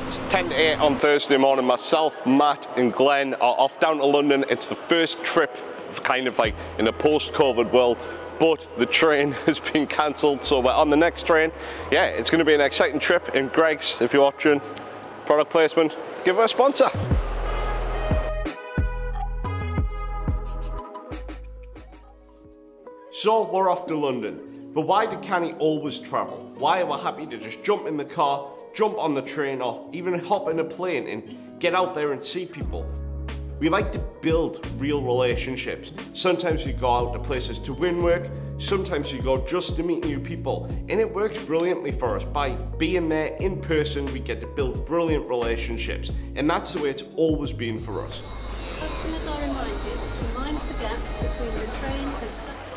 It's 10 to 8 on Thursday morning. Myself, Matt and Glen are off down to London. It's the first trip kind of like in a post-COVID world, but the train has been cancelled, so we're on the next train. Yeah, it's going to be an exciting trip. And Greg's, if you're watching, product placement, give her a sponsor. So we're off to London, but why do Canny always travel? Why are we happy to just jump in the car, jump on the train, or even hop in a plane and get out there and see people? We like to build real relationships. Sometimes we go out to places to win work, sometimes we go just to meet new people, and it works brilliantly for us. By being there in person, we get to build brilliant relationships, and that's the way it's always been for us. Customers are reminded to mind the gap between the train and...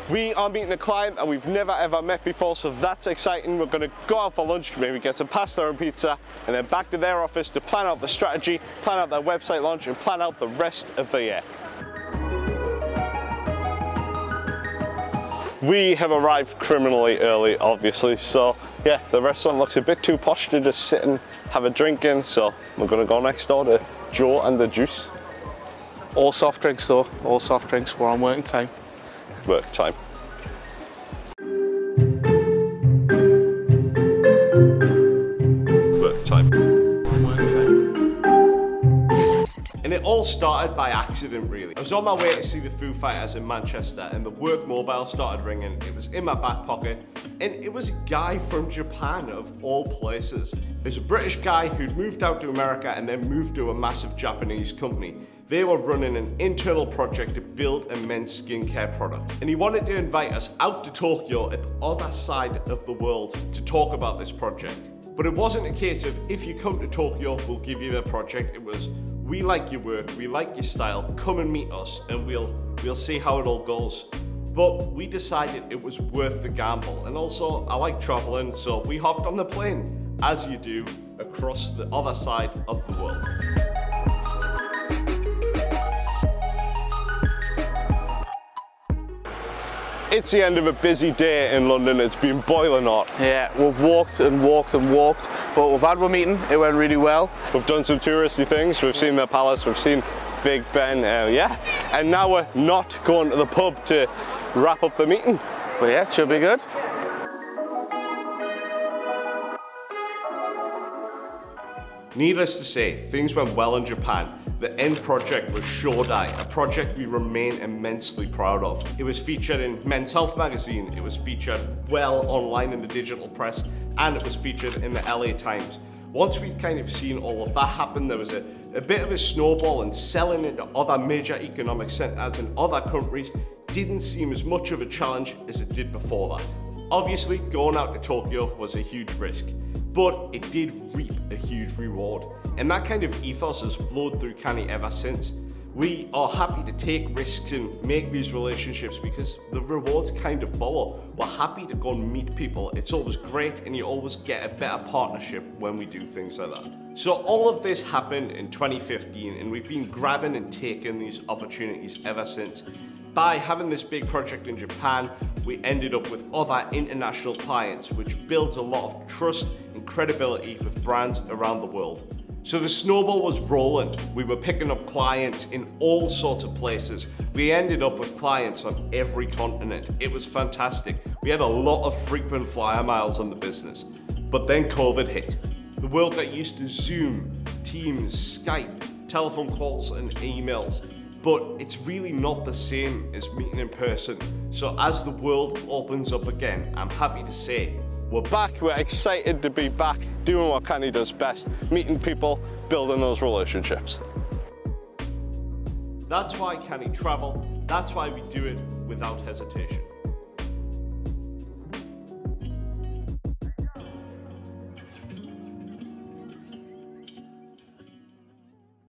We are meeting a client that we've never ever met before, so that's exciting. We're going to go out for lunch, maybe get some pasta and pizza, and then back to their office to plan out the strategy, plan out their website launch, and plan out the rest of the year. We have arrived criminally early, obviously, so yeah, the restaurant looks a bit too posh to just sit and have a drink in, so we're going to go next door to Joe and the Juice. All soft drinks though, all soft drinks, we're on working time. Work time. Work time. And it all started by accident, really. I was on my way to see the Foo Fighters in Manchester, and the work mobile started ringing. It was in my back pocket, and it was a guy from Japan, of all places. It was a British guy who'd moved out to America and then moved to a massive Japanese company. They were running an internal project to build a men's skincare product. And he wanted to invite us out to Tokyo at the other side of the world to talk about this project. But it wasn't a case of, if you come to Tokyo, we'll give you the project. It was, we like your work, we like your style, come and meet us and we'll see how it all goes. But we decided it was worth the gamble. And also, I like traveling, so we hopped on the plane, as you do, across the other side of the world. It's the end of a busy day in London. It's been boiling hot. Yeah, we've walked and walked and walked, but we've had our meeting. It went really well. We've done some touristy things. We've seen the palace, we've seen Big Ben, yeah. And now we're not going to the pub to wrap up the meeting. But yeah, it should be good. Needless to say, things went well in Japan. The end project was Shodai, a project we remain immensely proud of. It was featured in Men's Health magazine, it was featured well online in the digital press, and it was featured in the LA Times. Once we'd kind of seen all of that happen, there was a bit of a snowball, and selling into other major economic centers in other countries didn't seem as much of a challenge as it did before that. Obviously, going out to Tokyo was a huge risk, but it did reap a huge reward. And that kind of ethos has flowed through Canny ever since. We are happy to take risks and make these relationships because the rewards kind of follow. We're happy to go and meet people. It's always great, and you always get a better partnership when we do things like that. So all of this happened in 2015, and we've been grabbing and taking these opportunities ever since. By having this big project in Japan, we ended up with other international clients, which builds a lot of trust and credibility with brands around the world. So the snowball was rolling. We were picking up clients in all sorts of places. We ended up with clients on every continent. It was fantastic. We had a lot of frequent flyer miles on the business. But then COVID hit. The world got used to Zoom, Teams, Skype, telephone calls and emails. But it's really not the same as meeting in person. So as the world opens up again, I'm happy to say, we're back, we're excited to be back, doing what Canny does best, meeting people, building those relationships. That's why Canny travel, that's why we do it without hesitation.